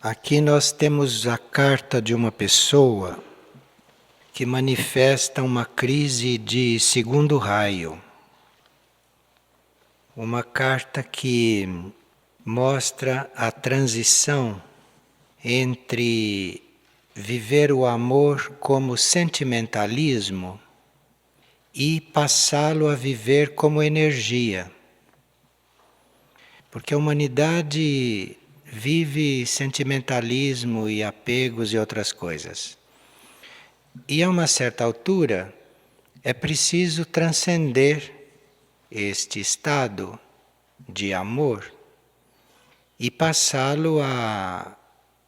Aqui nós temos a carta de uma pessoa que manifesta uma crise de segundo raio. Uma carta que mostra a transição entre viver o amor como sentimentalismo e passá-lo a viver como energia. Porque a humanidade vive sentimentalismo e apegos e outras coisas. E a uma certa altura é preciso transcender este estado de amor e passá-lo a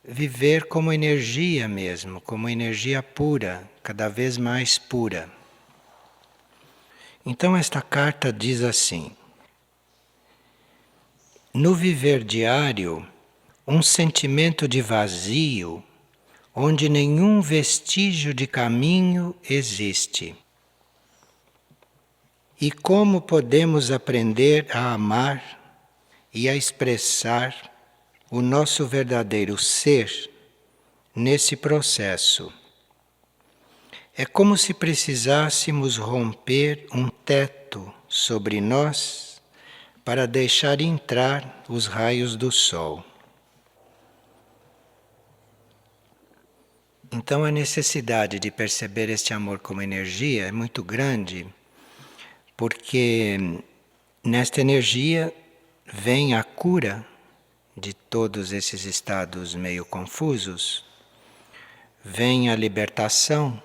viver como energia mesmo, como energia pura, cada vez mais pura. Então esta carta diz assim: no viver diário, um sentimento de vazio, onde nenhum vestígio de caminho existe. E como podemos aprender a amar e a expressar o nosso verdadeiro ser nesse processo? É como se precisássemos romper um teto sobre nós para deixar entrar os raios do sol. Então a necessidade de perceber este amor como energia é muito grande, porque nesta energia vem a cura de todos esses estados meio confusos, vem a libertação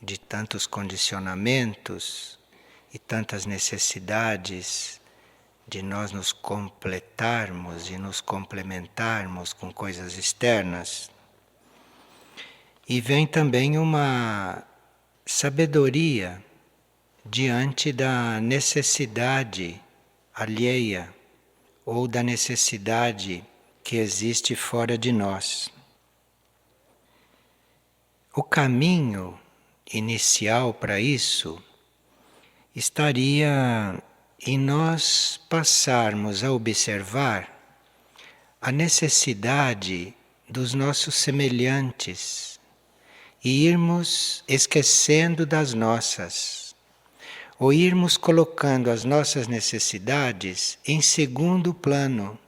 de tantos condicionamentos e tantas necessidades de nós nos completarmos e nos complementarmos com coisas externas. E vem também uma sabedoria diante da necessidade alheia ou da necessidade que existe fora de nós. O caminho inicial para isso estaria em nós passarmos a observar a necessidade dos nossos semelhantes e irmos esquecendo das nossas, ou irmos colocando as nossas necessidades em segundo plano.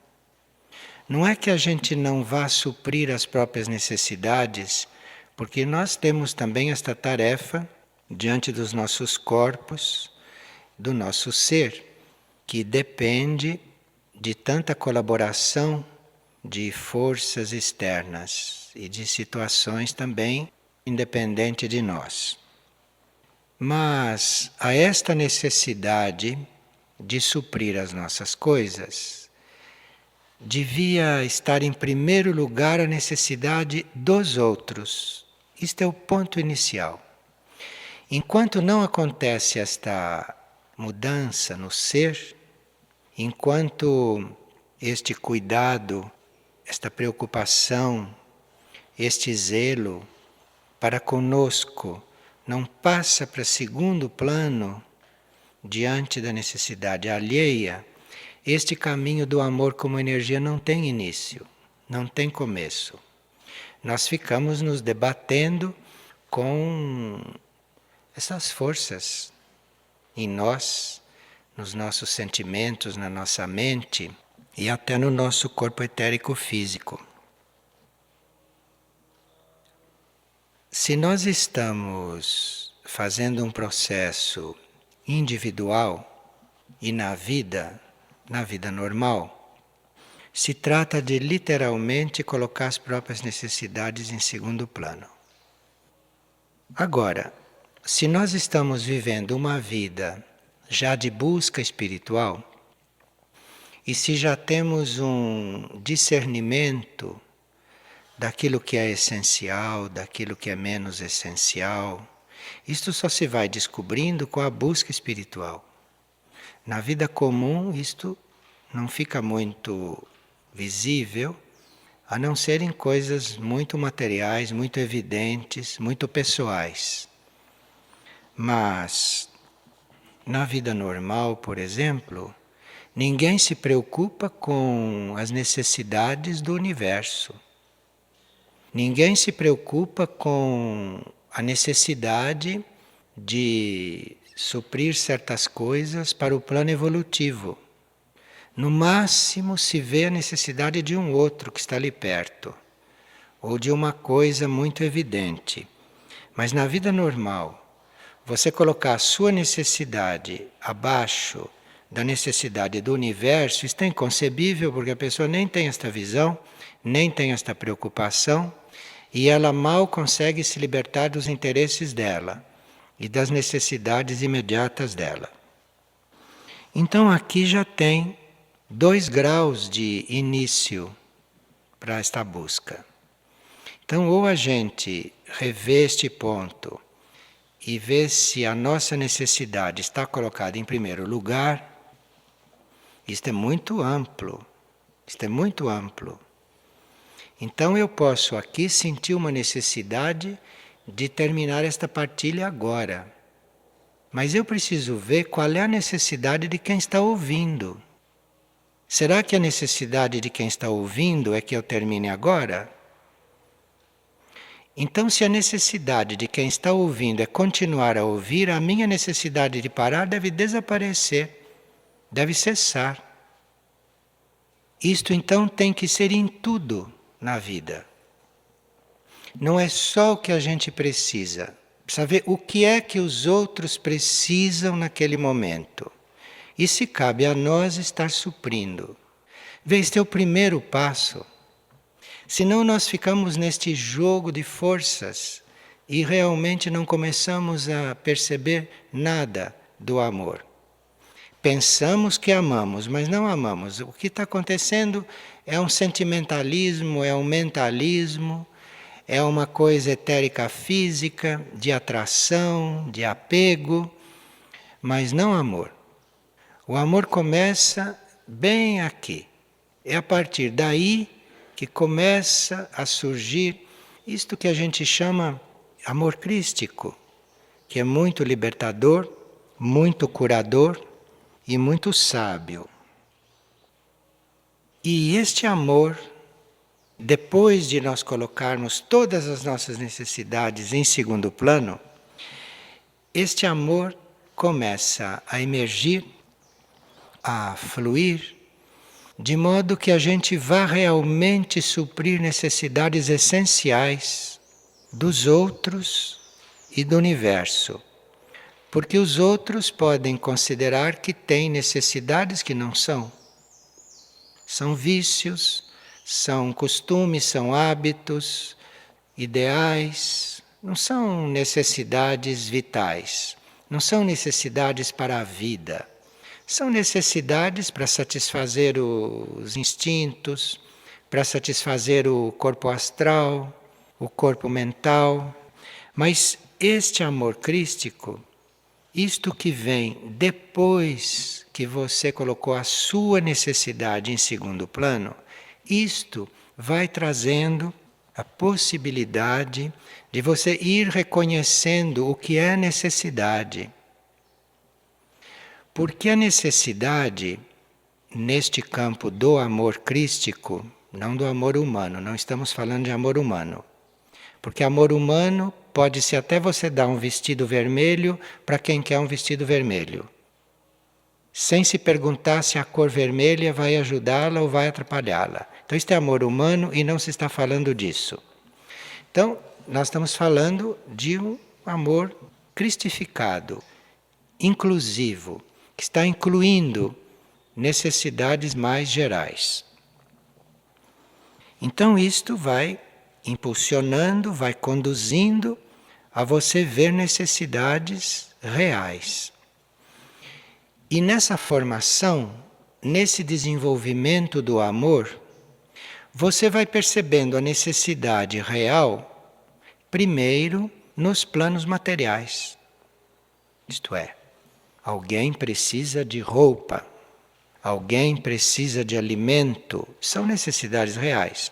Não é que a gente não vá suprir as próprias necessidades, porque nós temos também esta tarefa diante dos nossos corpos, do nosso ser, que depende de tanta colaboração de forças externas e de situações também independente de nós. Mas a esta necessidade de suprir as nossas coisas, devia estar em primeiro lugar a necessidade dos outros. Isto é o ponto inicial. Enquanto não acontece esta mudança no ser, enquanto este cuidado, esta preocupação, este zelo para conosco não passa para segundo plano diante da necessidade alheia, este caminho do amor como energia não tem início, não tem começo. Nós ficamos nos debatendo com essas forças em nós, nos nossos sentimentos, na nossa mente e até no nosso corpo etérico físico. Se nós estamos fazendo um processo individual e na vida normal, se trata de literalmente colocar as próprias necessidades em segundo plano. Agora, se nós estamos vivendo uma vida já de busca espiritual, e se já temos um discernimento daquilo que é essencial, daquilo que é menos essencial, isto só se vai descobrindo com a busca espiritual. Na vida comum, isto não fica muito visível, a não ser em coisas muito materiais, muito evidentes, muito pessoais. Mas, na vida normal, por exemplo, ninguém se preocupa com as necessidades do universo. Ninguém se preocupa com a necessidade de suprir certas coisas para o plano evolutivo. No máximo se vê a necessidade de um outro que está ali perto, ou de uma coisa muito evidente. Mas na vida normal, você colocar a sua necessidade abaixo da necessidade do universo, isso é inconcebível, porque a pessoa nem tem esta visão, nem tem esta preocupação, e ela mal consegue se libertar dos interesses dela e das necessidades imediatas dela. Então aqui já tem 2 graus de início para esta busca. Então, ou a gente revê este ponto e vê se a nossa necessidade está colocada em primeiro lugar, isto é muito amplo, isto é muito amplo. Então eu posso aqui sentir uma necessidade de terminar esta partilha agora. Mas eu preciso ver qual é a necessidade de quem está ouvindo. Será que a necessidade de quem está ouvindo é que eu termine agora? Então, se a necessidade de quem está ouvindo é continuar a ouvir, a minha necessidade de parar deve desaparecer, deve cessar. Isto então tem que ser em tudo na vida. Não é só o que a gente precisa. Precisa ver o que é que os outros precisam naquele momento. E se cabe a nós estar suprindo. Vê, este é o primeiro passo. Senão nós ficamos neste jogo de forças e realmente não começamos a perceber nada do amor. Pensamos que amamos, mas não amamos. O que está acontecendo é um sentimentalismo, é um mentalismo, é uma coisa etérica física, de atração, de apego, mas não amor. O amor começa bem aqui. É a partir daí que começa a surgir isto que a gente chama amor crístico, que é muito libertador, muito curador e muito sábio. E este amor, depois de nós colocarmos todas as nossas necessidades em segundo plano, este amor começa a emergir, a fluir, de modo que a gente vá realmente suprir necessidades essenciais dos outros e do universo. Porque os outros podem considerar que têm necessidades que não são. São vícios, são costumes, são hábitos, ideais, não são necessidades vitais, não são necessidades para a vida. São necessidades para satisfazer os instintos, para satisfazer o corpo astral, o corpo mental. Mas este amor crístico, isto que vem depois que você colocou a sua necessidade em segundo plano, isto vai trazendo a possibilidade de você ir reconhecendo o que é necessidade. Porque a necessidade, neste campo do amor crístico, não do amor humano, não estamos falando de amor humano. Porque amor humano pode-se até você dar um vestido vermelho para quem quer um vestido vermelho. Sem se perguntar se a cor vermelha vai ajudá-la ou vai atrapalhá-la. Então isto é amor humano e não se está falando disso. Então, nós estamos falando de um amor cristificado, inclusivo, que está incluindo necessidades mais gerais. Então isto vai impulsionando, vai conduzindo a você ver necessidades reais. E nessa formação, nesse desenvolvimento do amor, você vai percebendo a necessidade real, primeiro nos planos materiais. Isto é, alguém precisa de roupa, alguém precisa de alimento, são necessidades reais.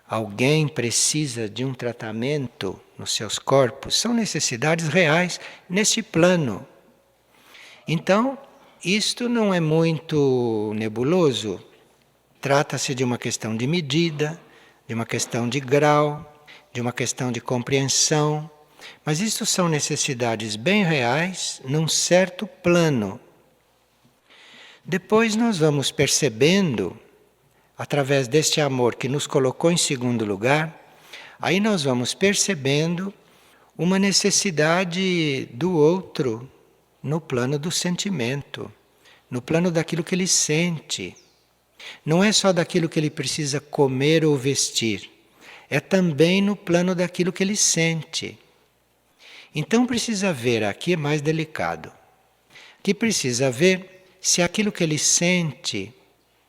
Alguém precisa de um tratamento nos seus corpos, são necessidades reais neste plano. Então, isto não é muito nebuloso. Trata-se de uma questão de medida, de uma questão de grau, de uma questão de compreensão. Mas isso são necessidades bem reais num certo plano. Depois nós vamos percebendo, através deste amor que nos colocou em segundo lugar, aí nós vamos percebendo uma necessidade do outro no plano do sentimento, no plano daquilo que ele sente. Não é só daquilo que ele precisa comer ou vestir, é também no plano daquilo que ele sente. Então precisa ver, aqui é mais delicado, que precisa ver se aquilo que ele sente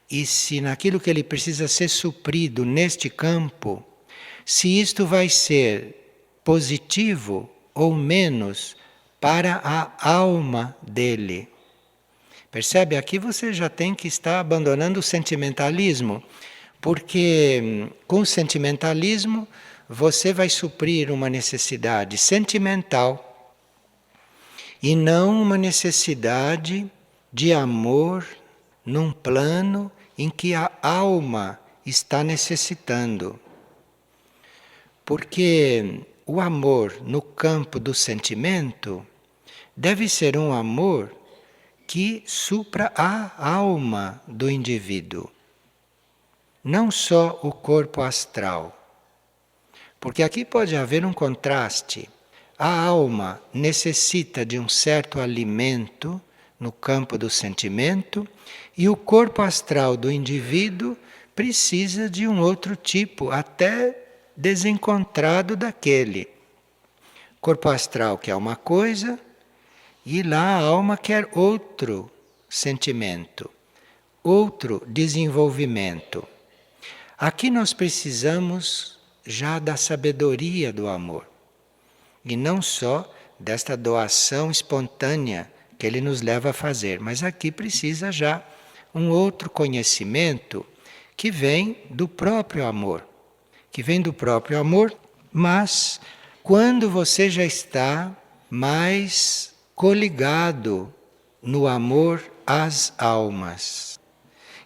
e se naquilo que ele precisa ser suprido neste campo, se isto vai ser positivo ou menos para a alma dele. Percebe? Aqui você já tem que estar abandonando o sentimentalismo, porque com o sentimentalismo você vai suprir uma necessidade sentimental e não uma necessidade de amor num plano em que a alma está necessitando. Porque o amor no campo do sentimento deve ser um amor que supra a alma do indivíduo, não só o corpo astral. Porque aqui pode haver um contraste. A alma necessita de um certo alimento no campo do sentimento e o corpo astral do indivíduo precisa de um outro tipo, até desencontrado daquele. Corpo astral quer uma coisa e lá a alma quer outro sentimento, outro desenvolvimento. Aqui nós precisamos já da sabedoria do amor e não só desta doação espontânea que ele nos leva a fazer, mas aqui precisa já um outro conhecimento que vem do próprio amor, mas quando você já está mais coligado no amor às almas.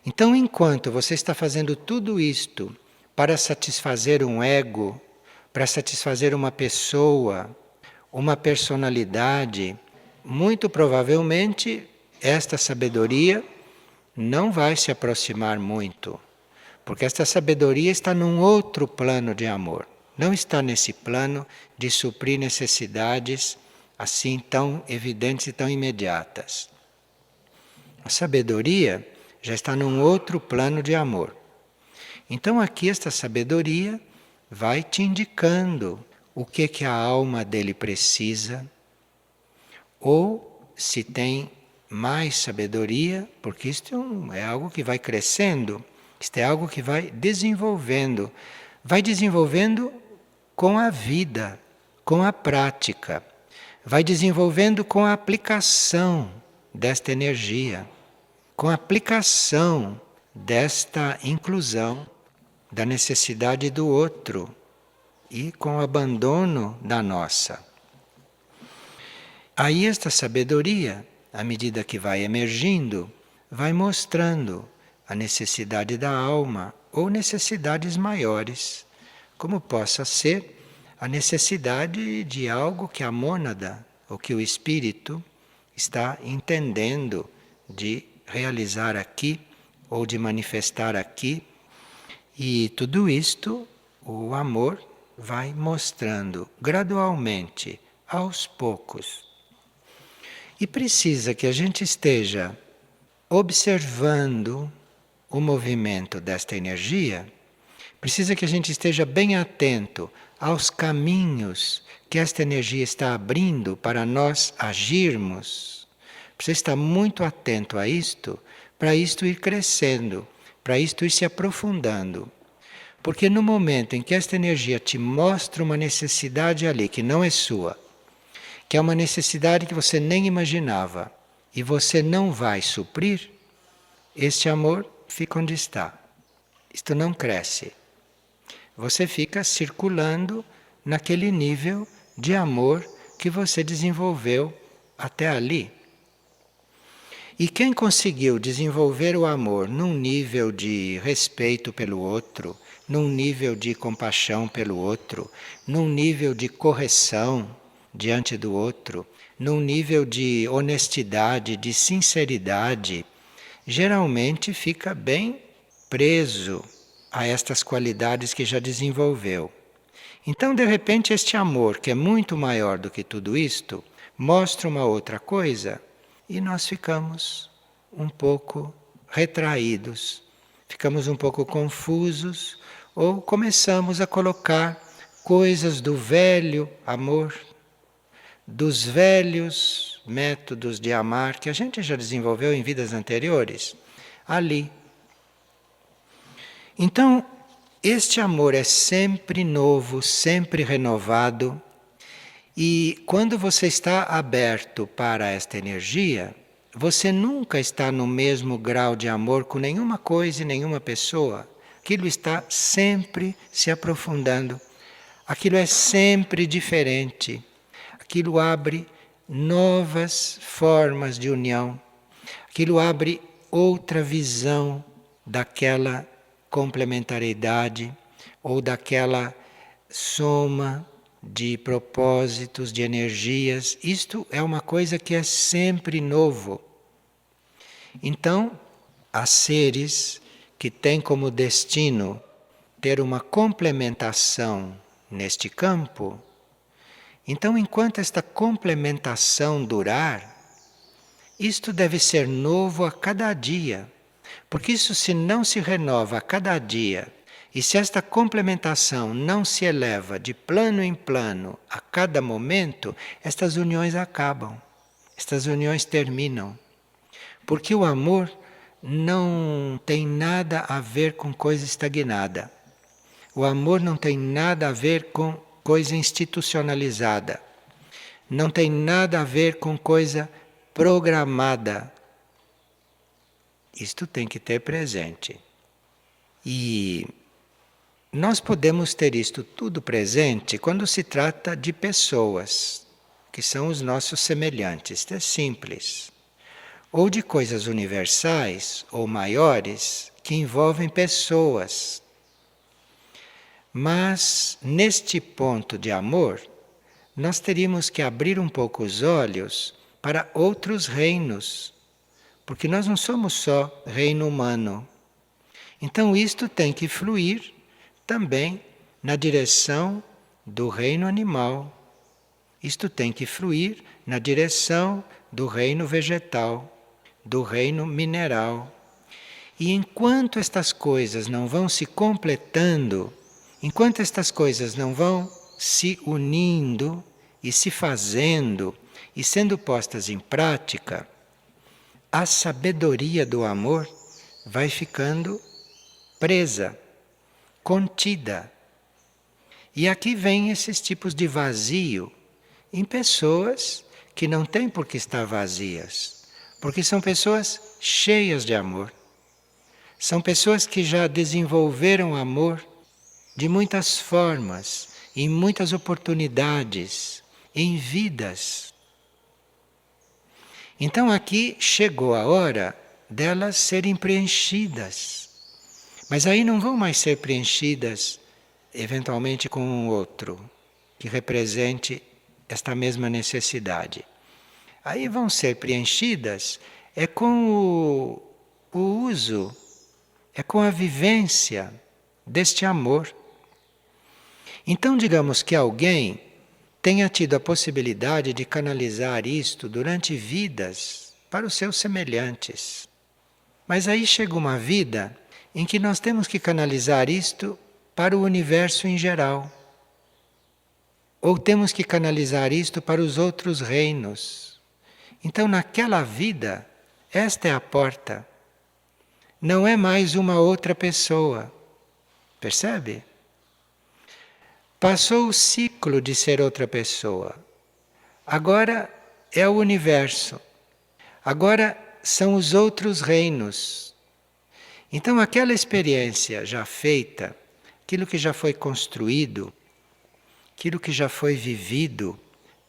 Então, enquanto você está fazendo tudo isto para satisfazer um ego, para satisfazer uma pessoa, uma personalidade, muito provavelmente esta sabedoria não vai se aproximar muito, porque esta sabedoria está num outro plano de amor, não está nesse plano de suprir necessidades assim tão evidentes e tão imediatas. A sabedoria já está num outro plano de amor. Então aqui esta sabedoria vai te indicando o que a alma dele precisa, ou se tem mais sabedoria, porque isto é algo que vai crescendo, isto é algo que vai desenvolvendo com a vida, com a prática, vai desenvolvendo com a aplicação desta energia, com a aplicação desta inclusão da necessidade do outro e com o abandono da nossa. Aí esta sabedoria, à medida que vai emergindo, vai mostrando a necessidade da alma ou necessidades maiores, como possa ser a necessidade de algo que a mônada ou que o espírito está entendendo de realizar aqui ou de manifestar aqui. E tudo isto, o amor vai mostrando gradualmente, aos poucos. E precisa que a gente esteja observando o movimento desta energia, precisa que a gente esteja bem atento aos caminhos que esta energia está abrindo para nós agirmos. Precisa estar muito atento a isto, para isto ir crescendo, para isto ir se aprofundando. Porque no momento em que esta energia te mostra uma necessidade ali que não é sua, que é uma necessidade que você nem imaginava, e você não vai suprir, este amor fica onde está. Isto não cresce. Você fica circulando naquele nível de amor que você desenvolveu até ali. E quem conseguiu desenvolver o amor num nível de respeito pelo outro, num nível de compaixão pelo outro, num nível de correção diante do outro, num nível de honestidade, de sinceridade, geralmente fica bem preso a estas qualidades que já desenvolveu. Então, de repente, este amor, que é muito maior do que tudo isto, mostra uma outra coisa e nós ficamos um pouco retraídos, ficamos um pouco confusos ou começamos a colocar coisas do velho amor, dos velhos métodos de amar que a gente já desenvolveu em vidas anteriores, ali. Então, este amor é sempre novo, sempre renovado, e quando você está aberto para esta energia, você nunca está no mesmo grau de amor com nenhuma coisa e nenhuma pessoa. Aquilo está sempre se aprofundando, aquilo é sempre diferente, aquilo abre novas formas de união, aquilo abre outra visão daquela complementariedade ou daquela soma de propósitos, de energias. Isto é uma coisa que é sempre novo. Então, há seres que têm como destino ter uma complementação neste campo. Então, enquanto esta complementação durar, isto deve ser novo a cada dia. Porque isso, se não se renova a cada dia, e se esta complementação não se eleva de plano em plano a cada momento, estas uniões acabam, estas uniões terminam. Porque o amor não tem nada a ver com coisa estagnada. O amor não tem nada a ver com coisa institucionalizada. Não tem nada a ver com coisa programada. Isto tem que ter presente. E nós podemos ter isto tudo presente quando se trata de pessoas, que são os nossos semelhantes. Isto é simples. Ou de coisas universais ou maiores que envolvem pessoas. Mas, neste ponto de amor, nós teríamos que abrir um pouco os olhos para outros reinos. Porque nós não somos só reino humano. Então isto tem que fluir também na direção do reino animal. Isto tem que fluir na direção do reino vegetal, do reino mineral. E enquanto estas coisas não vão se completando, enquanto estas coisas não vão se unindo e se fazendo e sendo postas em prática, a sabedoria do amor vai ficando presa, contida. E aqui vem esses tipos de vazio em pessoas que não têm por que estar vazias, porque são pessoas cheias de amor. São pessoas que já desenvolveram amor de muitas formas, em muitas oportunidades, em vidas. Então aqui chegou a hora delas serem preenchidas. Mas aí não vão mais ser preenchidas eventualmente com um outro que represente esta mesma necessidade. Aí vão ser preenchidas com o uso, com a vivência deste amor. Então digamos que alguém tenha tido a possibilidade de canalizar isto durante vidas para os seus semelhantes. Mas aí chega uma vida em que nós temos que canalizar isto para o universo em geral. Ou temos que canalizar isto para os outros reinos. Então, naquela vida, esta é a porta. Não é mais uma outra pessoa. Percebe? Passou o ciclo de ser outra pessoa. Agora é o universo. Agora são os outros reinos. Então aquela experiência já feita, aquilo que já foi construído, aquilo que já foi vivido,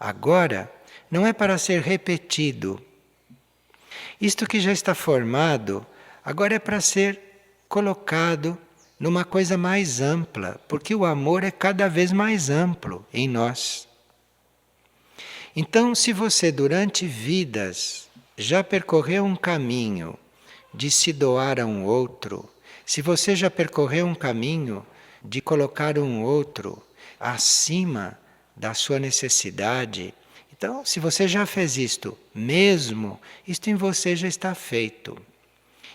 agora não é para ser repetido. Isto que já está formado, agora é para ser colocado numa coisa mais ampla, porque o amor é cada vez mais amplo em nós. Então, se você durante vidas já percorreu um caminho de se doar a um outro, se você já percorreu um caminho de colocar um outro acima da sua necessidade, então, se você já fez isto mesmo, isto em você já está feito.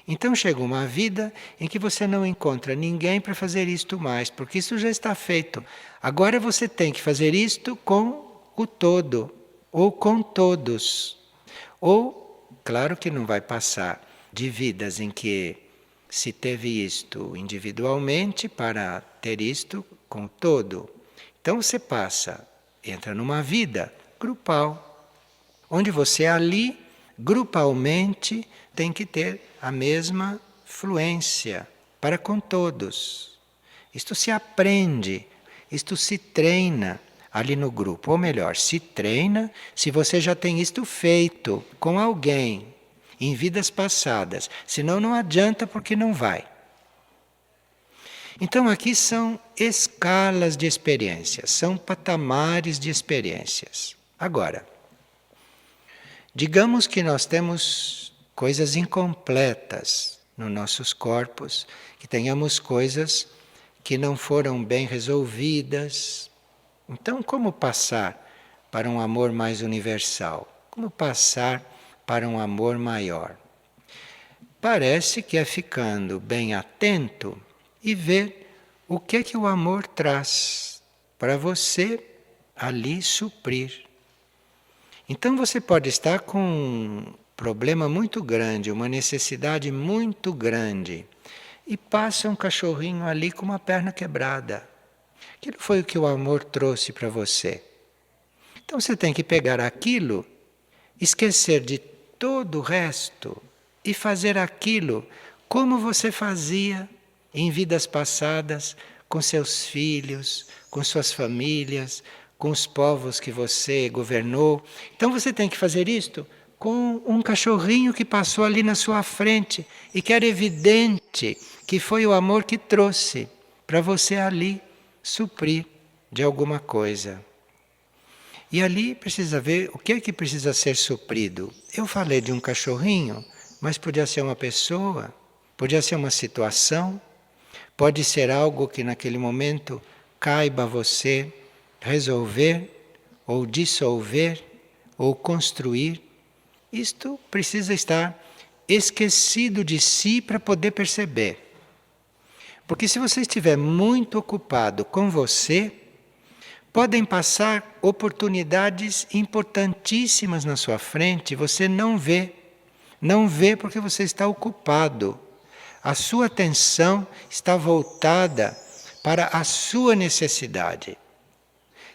Então chega uma vida em que você não encontra ninguém para fazer isto mais, porque isso já está feito. Agora você tem que fazer isto com o todo, ou com todos. Ou, claro que não vai passar de vidas em que se teve isto individualmente para ter isto com o todo. Então você passa, entra numa vida grupal, onde você ali, grupalmente, tem que ter a mesma fluência para com todos. Isto se aprende, isto se treina ali no grupo. Ou melhor, se treina se você já tem isto feito com alguém em vidas passadas. Senão não adianta porque não vai. Então aqui são escalas de experiências, são patamares de experiências. Agora, digamos que nós temos coisas incompletas nos nossos corpos, que tenhamos coisas que não foram bem resolvidas. Então, como passar para um amor mais universal? Como passar para um amor maior? Parece que é ficando bem atento e ver o que o amor traz para você ali suprir. Então você pode estar com um problema muito grande, uma necessidade muito grande, e passa um cachorrinho ali com uma perna quebrada. Aquilo foi o que o amor trouxe para você. Então você tem que pegar aquilo, esquecer de todo o resto e fazer aquilo como você fazia em vidas passadas com seus filhos, com suas famílias, com os povos que você governou. Então você tem que fazer isto com um cachorrinho que passou ali na sua frente e que era evidente que foi o amor que trouxe para você ali suprir de alguma coisa. E ali precisa ver o que é que precisa ser suprido. Eu falei de um cachorrinho, mas podia ser uma pessoa, podia ser uma situação, pode ser algo que naquele momento caiba a você resolver, ou dissolver, ou construir. Isto precisa estar esquecido de si para poder perceber. Porque se você estiver muito ocupado com você, podem passar oportunidades importantíssimas na sua frente, você não vê. Não vê porque você está ocupado. A sua atenção está voltada para a sua necessidade.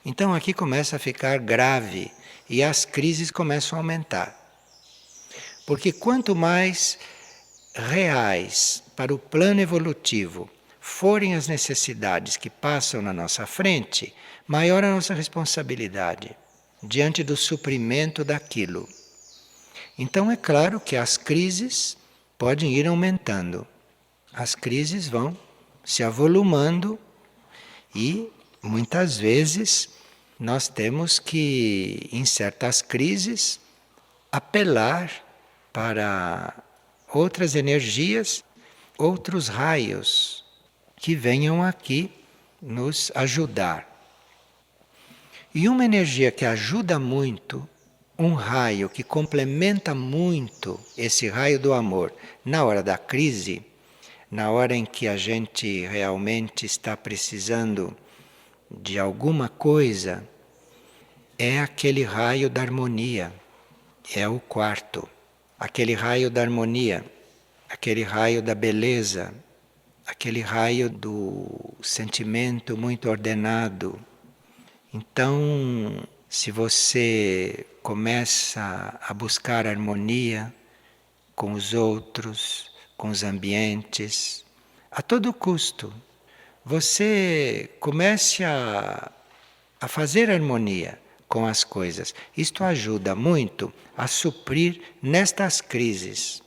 Então aqui começa a ficar grave e as crises começam a aumentar. Porque quanto mais reais para o plano evolutivo forem as necessidades que passam na nossa frente, maior a nossa responsabilidade diante do suprimento daquilo. Então é claro que as crises podem ir aumentando. As crises vão se avolumando e muitas vezes nós temos que, em certas crises, apelar para outras energias, outros raios que venham aqui nos ajudar. E uma energia que ajuda muito, um raio que complementa muito esse raio do amor na hora da crise, na hora em que a gente realmente está precisando de alguma coisa, é aquele raio da harmonia, é o quarto. Aquele raio da harmonia, aquele raio da beleza, aquele raio do sentimento muito ordenado. Então, se você começa a buscar harmonia com os outros, com os ambientes, a todo custo, você comece a fazer harmonia com as coisas. Isto ajuda muito a suprir nestas crises.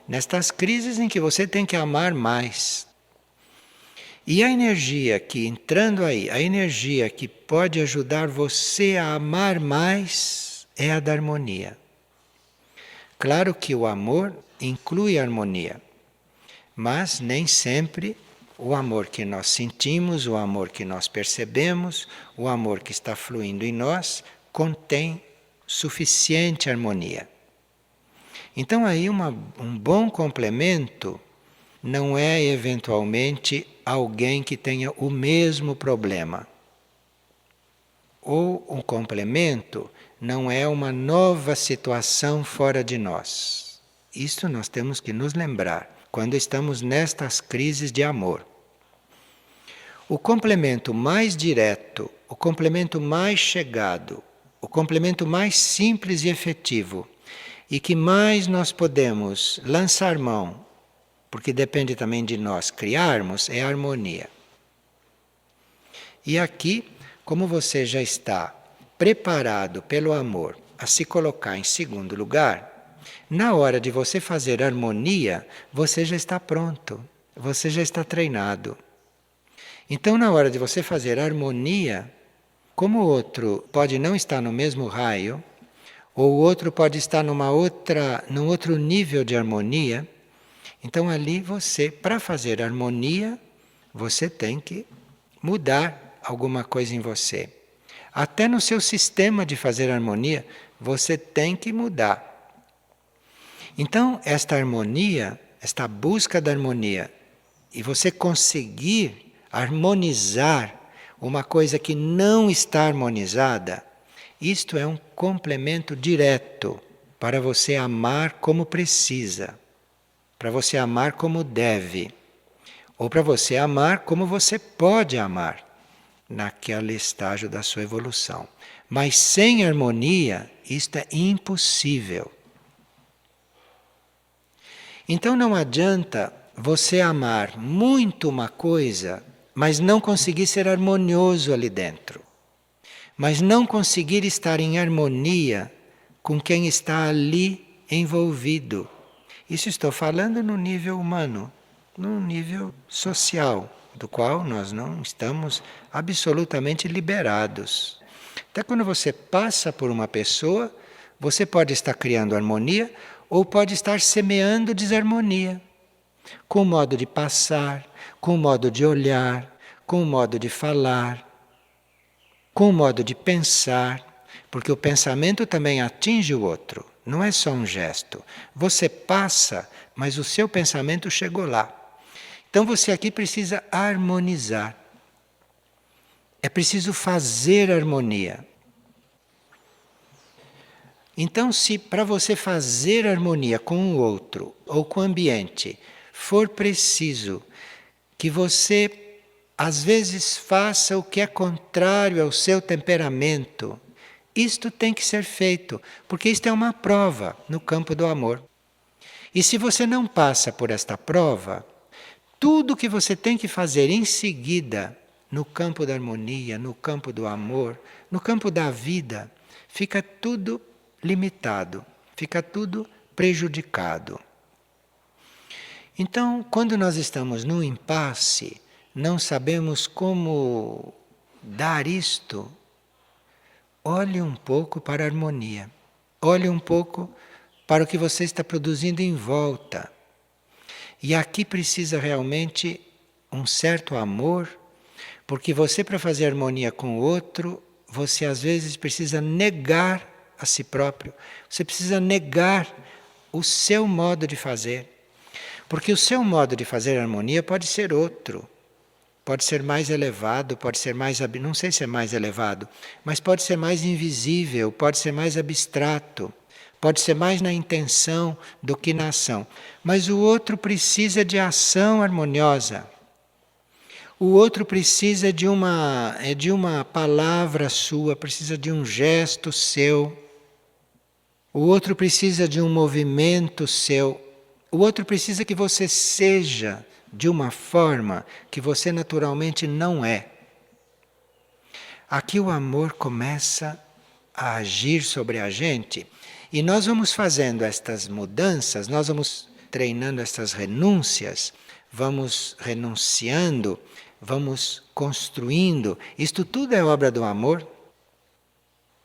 Nestas crises em que você tem que amar mais. E a energia que entrando aí, a energia que pode ajudar você a amar mais é a da harmonia. Claro que o amor inclui a harmonia, mas nem sempre o amor que nós sentimos, o amor que nós percebemos, o amor que está fluindo em nós, contém suficiente harmonia. Então aí um bom complemento não é eventualmente alguém que tenha o mesmo problema. Ou um complemento não é uma nova situação fora de nós. Isso nós temos que nos lembrar quando estamos nestas crises de amor. O complemento mais direto, o complemento mais chegado, o complemento mais simples e efetivo, e que mais nós podemos lançar mão, porque depende também de nós criarmos, é a harmonia. E aqui, como você já está preparado pelo amor a se colocar em segundo lugar, na hora de você fazer harmonia, você já está pronto, você já está treinado. Então, na hora de você fazer harmonia, como o outro pode não estar no mesmo raio, ou o outro pode estar num outro nível de harmonia, então ali você, para fazer harmonia, você tem que mudar alguma coisa em você. Até no seu sistema de fazer harmonia, você tem que mudar. Então, esta harmonia, esta busca da harmonia, e você conseguir harmonizar uma coisa que não está harmonizada, isto é um complemento direto para você amar como precisa, para você amar como deve, ou para você amar como você pode amar naquele estágio da sua evolução. Mas sem harmonia, isto é impossível. Então não adianta você amar muito uma coisa, mas não conseguir ser harmonioso ali dentro. Mas não conseguir estar em harmonia com quem está ali envolvido. Isso estou falando no nível humano, no nível social, do qual nós não estamos absolutamente liberados. Até quando você passa por uma pessoa, você pode estar criando harmonia ou pode estar semeando desarmonia. Com o modo de passar, com o modo de olhar, com o modo de falar, com o modo de pensar, porque o pensamento também atinge o outro, não é só um gesto. Você passa, mas o seu pensamento chegou lá. Então você aqui precisa harmonizar. É preciso fazer harmonia. Então, se para você fazer harmonia com o outro ou com o ambiente, for preciso que você às vezes faça o que é contrário ao seu temperamento, isto tem que ser feito, porque isto é uma prova no campo do amor. E se você não passa por esta prova, tudo que você tem que fazer em seguida, no campo da harmonia, no campo do amor, no campo da vida, fica tudo limitado, fica tudo prejudicado. Então, quando nós estamos num impasse, não sabemos como dar isto, olhe um pouco para a harmonia. Olhe um pouco para o que você está produzindo em volta. E aqui precisa realmente um certo amor, porque você, para fazer harmonia com o outro, você às vezes precisa negar a si próprio. Você precisa negar o seu modo de fazer. Porque o seu modo de fazer harmonia pode ser outro. Pode ser mais elevado, pode ser mais, não sei se é mais elevado, mas pode ser mais invisível, pode ser mais abstrato, pode ser mais na intenção do que na ação. Mas o outro precisa de ação harmoniosa. O outro precisa de uma palavra sua, precisa de um gesto seu. O outro precisa de um movimento seu. O outro precisa que você seja de uma forma que você naturalmente não é. Aqui o amor começa a agir sobre a gente. E nós vamos fazendo estas mudanças, nós vamos treinando estas renúncias, vamos renunciando, vamos construindo. Isto tudo é obra do amor.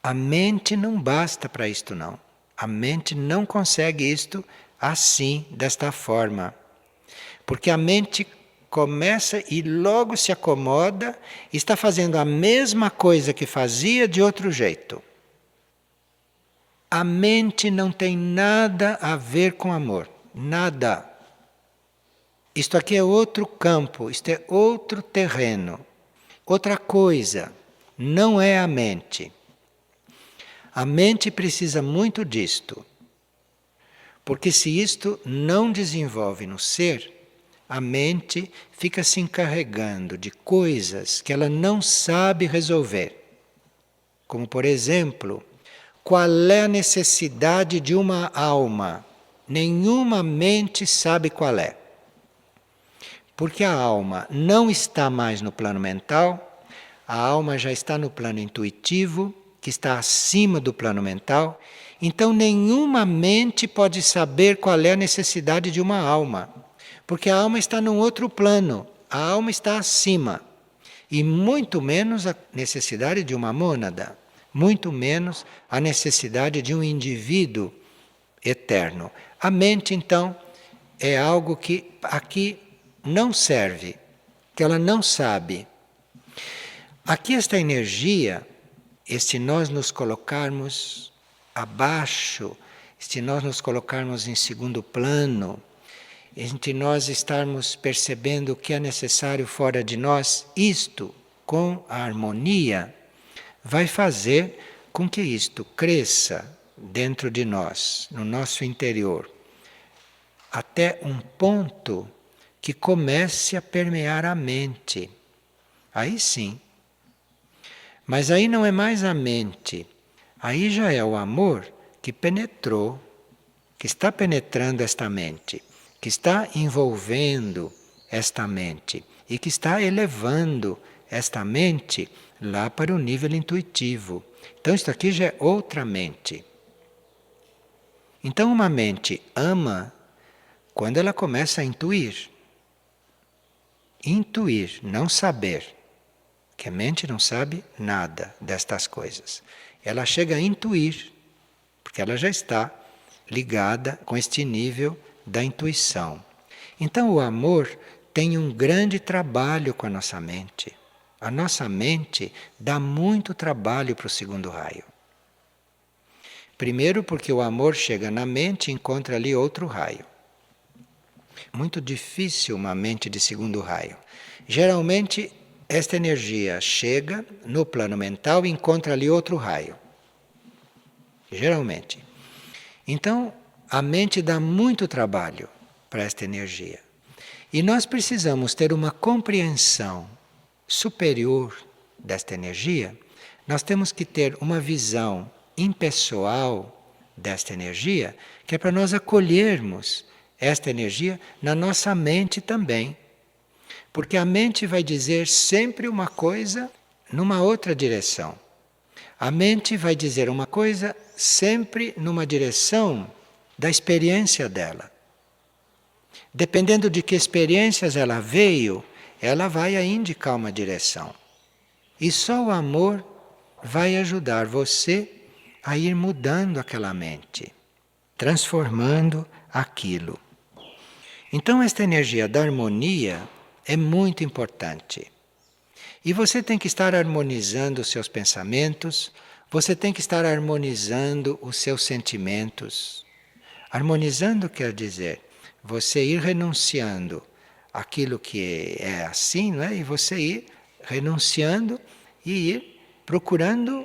A mente não basta para isto, não. A mente não consegue isto assim, desta forma. Porque a mente começa e logo se acomoda, está fazendo a mesma coisa que fazia de outro jeito. A mente não tem nada a ver com amor. Nada. Isto aqui é outro campo, isto é outro terreno. Outra coisa. Não é a mente. A mente precisa muito disto. Porque se isto não desenvolve no ser, a mente fica se encarregando de coisas que ela não sabe resolver. Como, por exemplo, qual é a necessidade de uma alma? Nenhuma mente sabe qual é. Porque a alma não está mais no plano mental, a alma já está no plano intuitivo, que está acima do plano mental. Então, nenhuma mente pode saber qual é a necessidade de uma alma. Porque a alma está num outro plano, a alma está acima. E muito menos a necessidade de uma mônada, muito menos a necessidade de um indivíduo eterno. A mente, então, é algo que aqui não serve, que ela não sabe. Aqui esta energia, este nós nos colocarmos abaixo, este nós nos colocarmos em segundo plano, entre nós estarmos percebendo o que é necessário fora de nós, isto, com a harmonia, vai fazer com que isto cresça dentro de nós, no nosso interior, até um ponto que comece a permear a mente. Aí sim. Mas aí não é mais a mente, aí já é o amor que penetrou, que está penetrando esta mente, que está envolvendo esta mente e que está elevando esta mente lá para o nível intuitivo. Então isto aqui já é outra mente. Então uma mente ama quando ela começa a intuir. Intuir, não saber. Que a mente não sabe nada destas coisas. Ela chega a intuir, porque ela já está ligada com este nível da intuição. Então o amor tem um grande trabalho com a nossa mente. A nossa mente dá muito trabalho para o segundo raio. Primeiro porque o amor chega na mente e encontra ali outro raio. Muito difícil uma mente de segundo raio. Geralmente esta energia chega no plano mental e encontra ali outro raio. Geralmente. Então, a mente dá muito trabalho para esta energia. E nós precisamos ter uma compreensão superior desta energia. Nós temos que ter uma visão impessoal desta energia, que é para nós acolhermos esta energia na nossa mente também. Porque a mente vai dizer sempre uma coisa numa outra direção. A mente vai dizer uma coisa sempre numa direção da experiência dela. Dependendo de que experiências ela veio, ela vai a indicar uma direção. E só o amor vai ajudar você a ir mudando aquela mente, transformando aquilo. Então esta energia da harmonia é muito importante. E você tem que estar harmonizando os seus pensamentos, você tem que estar harmonizando os seus sentimentos. Harmonizando quer dizer você ir renunciando àquilo que é assim, não é? E você ir renunciando e ir procurando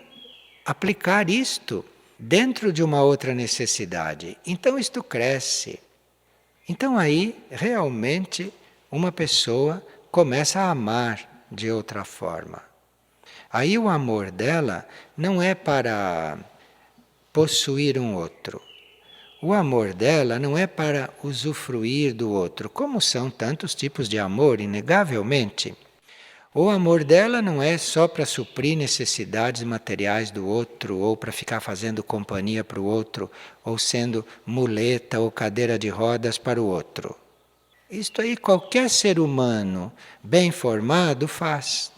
aplicar isto dentro de uma outra necessidade. Então isto cresce. Então aí realmente uma pessoa começa a amar de outra forma. Aí o amor dela não é para possuir um outro. O amor dela não é para usufruir do outro, como são tantos tipos de amor, inegavelmente. O amor dela não é só para suprir necessidades materiais do outro, ou para ficar fazendo companhia para o outro, ou sendo muleta ou cadeira de rodas para o outro. Isto aí qualquer ser humano bem formado faz.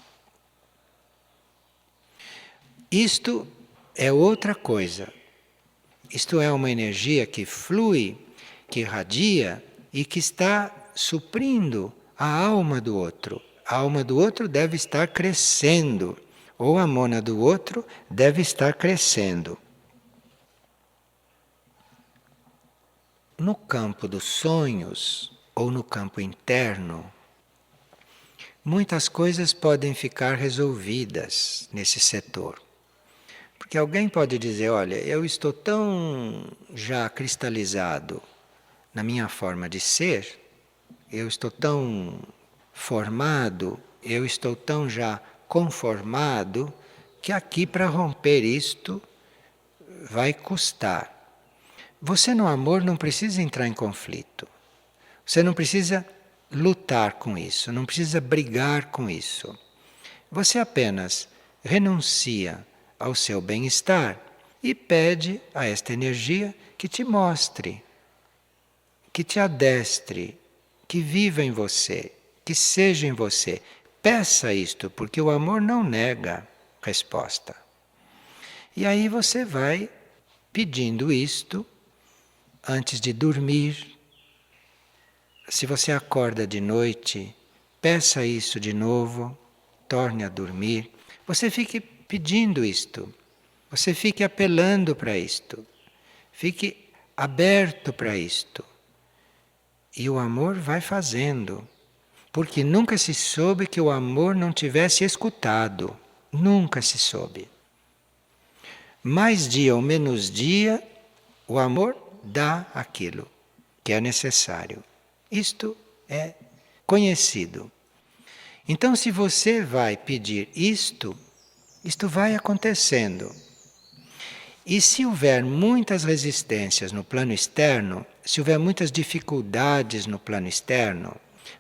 Isto é outra coisa. Isto é uma energia que flui, que irradia e que está suprindo a alma do outro. A alma do outro deve estar crescendo, ou a mona do outro deve estar crescendo. No campo dos sonhos, ou no campo interno, muitas coisas podem ficar resolvidas nesse setor. Porque alguém pode dizer, olha, eu estou tão já cristalizado na minha forma de ser, eu estou tão formado, eu estou tão já conformado, que aqui para romper isto vai custar. Você no amor não precisa entrar em conflito. Você não precisa lutar com isso, não precisa brigar com isso. Você apenas renuncia ao seu bem-estar e pede a esta energia que te mostre, que te adestre, que viva em você, que seja em você. Peça isto, porque o amor não nega resposta. E aí você vai pedindo isto antes de dormir. Se você acorda de noite, peça isso de novo, torne a dormir. Você fique pedindo isto, você fique apelando para isto, fique aberto para isto. E o amor vai fazendo, porque nunca se soube que o amor não tivesse escutado, nunca se soube. Mais dia ou menos dia, o amor dá aquilo que é necessário. Isto é conhecido. Então, se você vai pedir isto vai acontecendo. E se houver muitas resistências no plano externo, se houver muitas dificuldades no plano externo,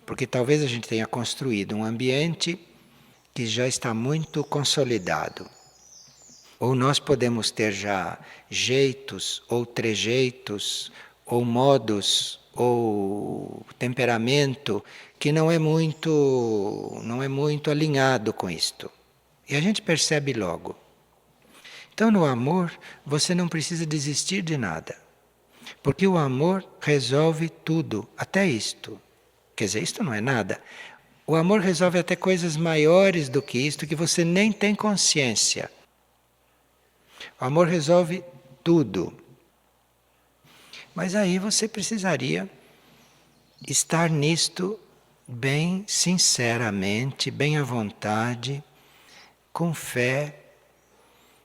porque talvez a gente tenha construído um ambiente que já está muito consolidado. Ou nós podemos ter já jeitos, ou trejeitos, ou modos, ou temperamento que não é muito alinhado com isto. E a gente percebe logo. Então, no amor, você não precisa desistir de nada. Porque o amor resolve tudo, até isto. Quer dizer, isto não é nada. O amor resolve até coisas maiores do que isto, que você nem tem consciência. O amor resolve tudo. Mas aí você precisaria estar nisto bem sinceramente, bem à vontade, com fé,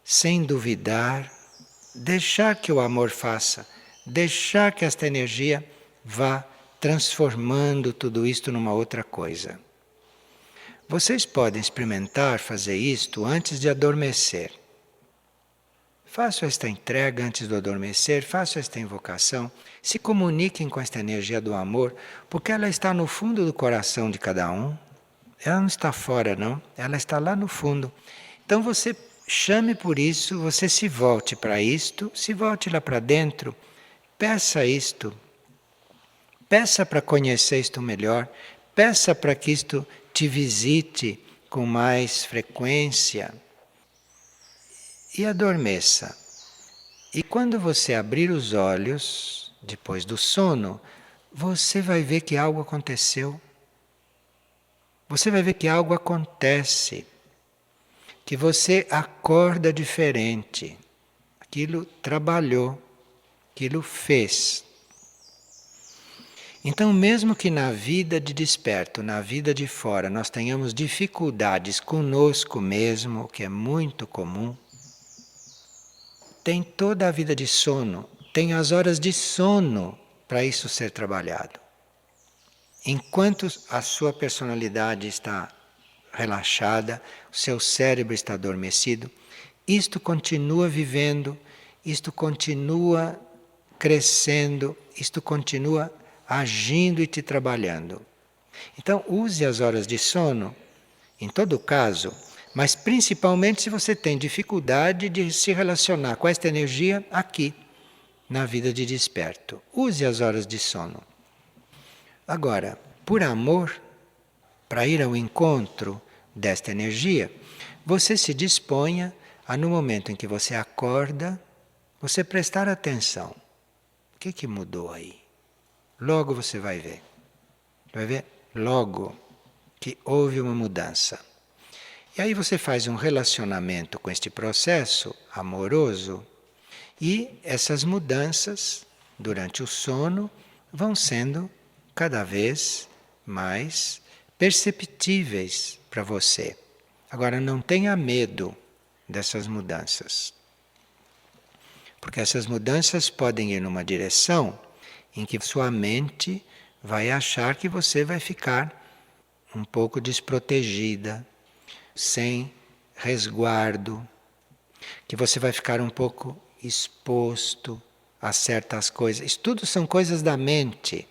sem duvidar, deixar que o amor faça, deixar que esta energia vá transformando tudo isto numa outra coisa. Vocês podem experimentar fazer isto antes de adormecer. Façam esta entrega antes do adormecer, façam esta invocação, se comuniquem com esta energia do amor, porque ela está no fundo do coração de cada um. Ela não está fora, não, ela está lá no fundo. Então você chame por isso, você se volte para isto, se volte lá para dentro, peça isto, peça para conhecer isto melhor, peça para que isto te visite com mais frequência e adormeça. E quando você abrir os olhos, depois do sono, você vai ver que algo aconteceu. Você vai ver que algo acontece. Que você acorda diferente. Aquilo trabalhou, aquilo fez. Então, mesmo que na vida de desperto, na vida de fora, nós tenhamos dificuldades conosco mesmo, o que é muito comum, tem toda a vida de sono, tem as horas de sono para isso ser trabalhado. Enquanto a sua personalidade está relaxada, o seu cérebro está adormecido, isto continua vivendo, isto continua crescendo, isto continua agindo e te trabalhando. Então, use as horas de sono em todo caso, mas principalmente se você tem dificuldade de se relacionar com esta energia aqui, na vida de desperto. Use as horas de sono. Agora, por amor, para ir ao encontro desta energia, você se disponha a, no momento em que você acorda, você prestar atenção. O que mudou aí? Logo você vai ver. Vai ver logo que houve uma mudança. E aí você faz um relacionamento com este processo amoroso e essas mudanças durante o sono vão sendo cada vez mais perceptíveis para você. Agora não tenha medo dessas mudanças. Porque essas mudanças podem ir numa direção em que sua mente vai achar que você vai ficar um pouco desprotegida, sem resguardo, que você vai ficar um pouco exposto a certas coisas. Isso tudo são coisas da mente.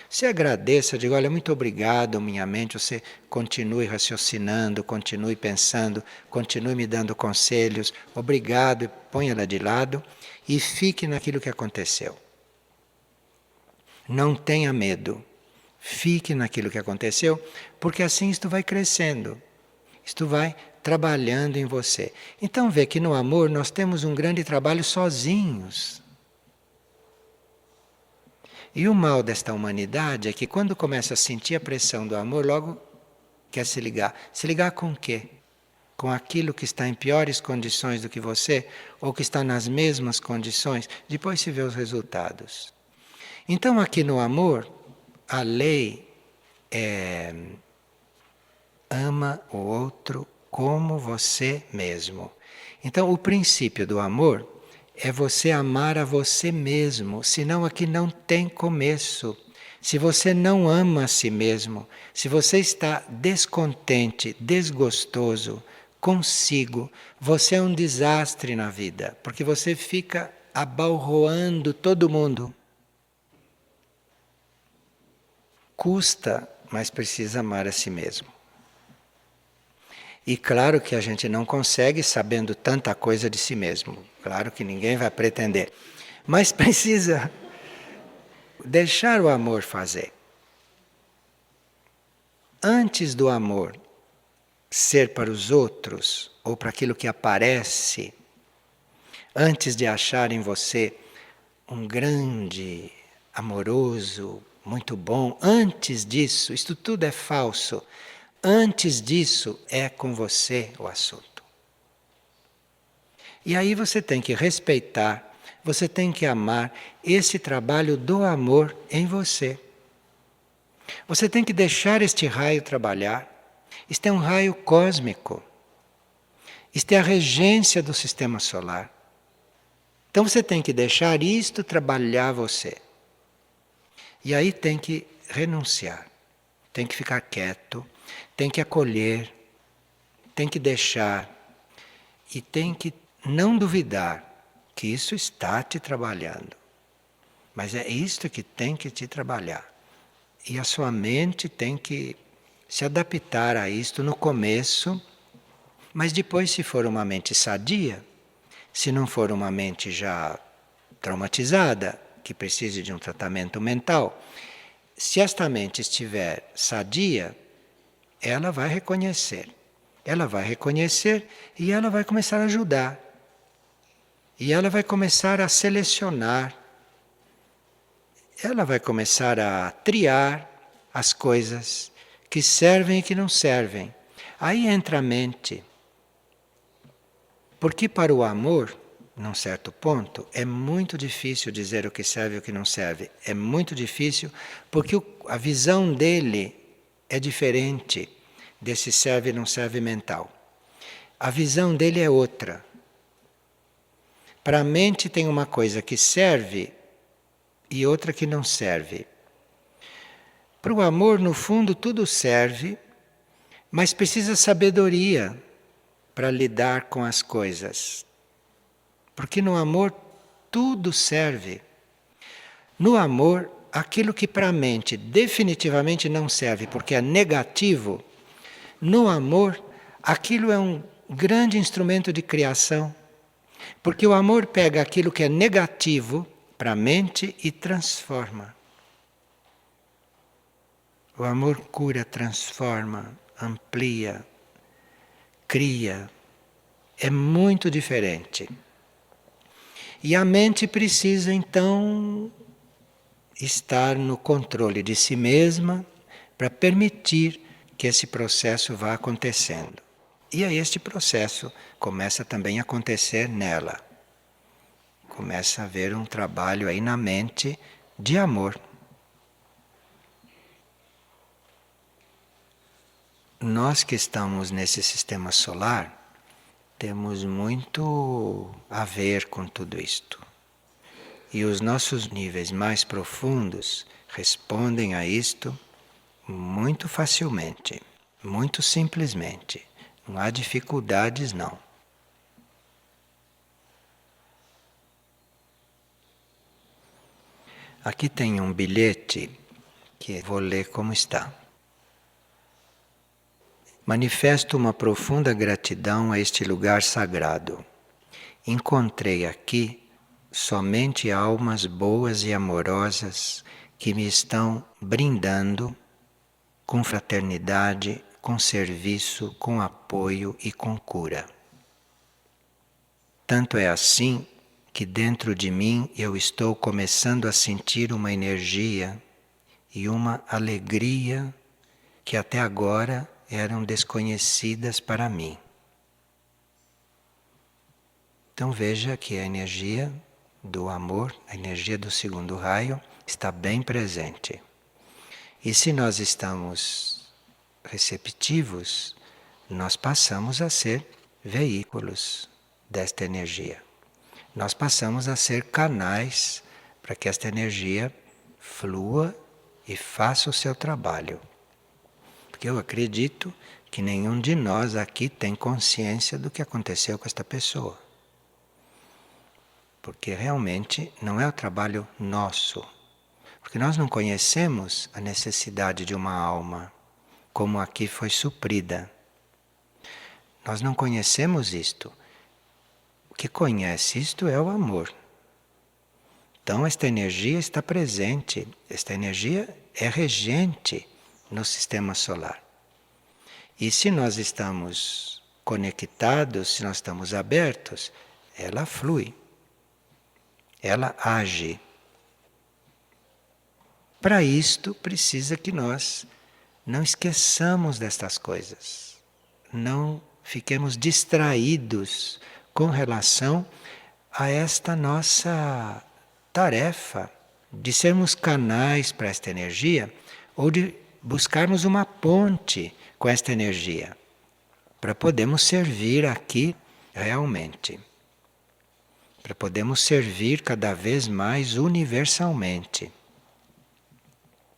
Você agradeça, diga, olha, muito obrigado, minha mente, você continue raciocinando, continue pensando, continue me dando conselhos, obrigado, põe ela de lado e fique naquilo que aconteceu. Não tenha medo, fique naquilo que aconteceu, porque assim isto vai crescendo, isto vai trabalhando em você. Então vê que no amor nós temos um grande trabalho sozinhos. E o mal desta humanidade é que quando começa a sentir a pressão do amor, logo quer se ligar. Se ligar com o quê? Com aquilo que está em piores condições do que você, ou que está nas mesmas condições, depois se vê os resultados. Então aqui no amor, a lei é ama o outro como você mesmo. Então o princípio do amor é você amar a você mesmo, senão aqui não tem começo. Se você não ama a si mesmo, se você está descontente, desgostoso consigo, você é um desastre na vida, porque você fica abalroando todo mundo. Custa, mas precisa amar a si mesmo. E claro que a gente não consegue sabendo tanta coisa de si mesmo. Claro que ninguém vai pretender. Mas precisa deixar o amor fazer. Antes do amor ser para os outros, ou para aquilo que aparece, antes de achar em você um grande, amoroso, muito bom, antes disso, isto tudo é falso. Antes disso, é com você o assunto. E aí você tem que respeitar, você tem que amar esse trabalho do amor em você. Você tem que deixar este raio trabalhar. Isto é um raio cósmico. Isto é a regência do sistema solar. Então você tem que deixar isto trabalhar você. E aí tem que renunciar, tem que ficar quieto, tem que acolher, tem que deixar e tem que não duvidar que isso está te trabalhando. Mas é isto que tem que te trabalhar. E a sua mente tem que se adaptar a isto no começo, mas depois, se for uma mente sadia, se não for uma mente já traumatizada, que precise de um tratamento mental, se esta mente estiver sadia, ela vai reconhecer. Ela vai reconhecer e ela vai começar a ajudar. E ela vai começar a selecionar. Ela vai começar a triar as coisas que servem e que não servem. Aí entra a mente. Porque para o amor, num certo ponto, é muito difícil dizer o que serve e o que não serve. É muito difícil porque a visão dele é diferente desse serve e não serve mental. A visão dele é outra. Para a mente tem uma coisa que serve e outra que não serve. Para o amor, no fundo, tudo serve, mas precisa sabedoria para lidar com as coisas. Porque no amor tudo serve. No amor, aquilo que para a mente definitivamente não serve, porque é negativo, No amor, aquilo é um grande instrumento de criação, porque o amor pega aquilo que é negativo para a mente e transforma. O amor cura, transforma, amplia, cria. É muito diferente. E a mente precisa então estar no controle de si mesma para permitir que esse processo vá acontecendo. E aí este processo começa também a acontecer nela. Começa a haver um trabalho aí na mente de amor. Nós que estamos nesse sistema solar, temos muito a ver com tudo isto. E os nossos níveis mais profundos respondem a isto muito facilmente, muito simplesmente. Não há dificuldades, não. Aqui tem um bilhete que vou ler como está. Manifesto uma profunda gratidão a este lugar sagrado. Encontrei aqui somente almas boas e amorosas que me estão brindando com fraternidade, com serviço, com apoio e com cura. Tanto é assim que dentro de mim eu estou começando a sentir uma energia e uma alegria que até agora eram desconhecidas para mim. Então veja que a energia do amor, a energia do segundo raio, está bem presente. E se nós estamos receptivos, nós passamos a ser veículos desta energia. Nós passamos a ser canais para que esta energia flua e faça o seu trabalho. Porque eu acredito que nenhum de nós aqui tem consciência do que aconteceu com esta pessoa. Porque realmente não é o trabalho nosso. Porque nós não conhecemos a necessidade de uma alma, como aqui foi suprida. Nós não conhecemos isto. O que conhece isto é o amor. Então esta energia está presente, esta energia é regente no sistema solar. E se nós estamos conectados, se nós estamos abertos, ela flui, ela age. Para isto precisa que nós não esqueçamos destas coisas, não fiquemos distraídos com relação a esta nossa tarefa de sermos canais para esta energia ou de buscarmos uma ponte com esta energia para podermos servir aqui realmente, para podermos servir cada vez mais universalmente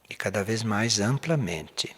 e cada vez mais amplamente.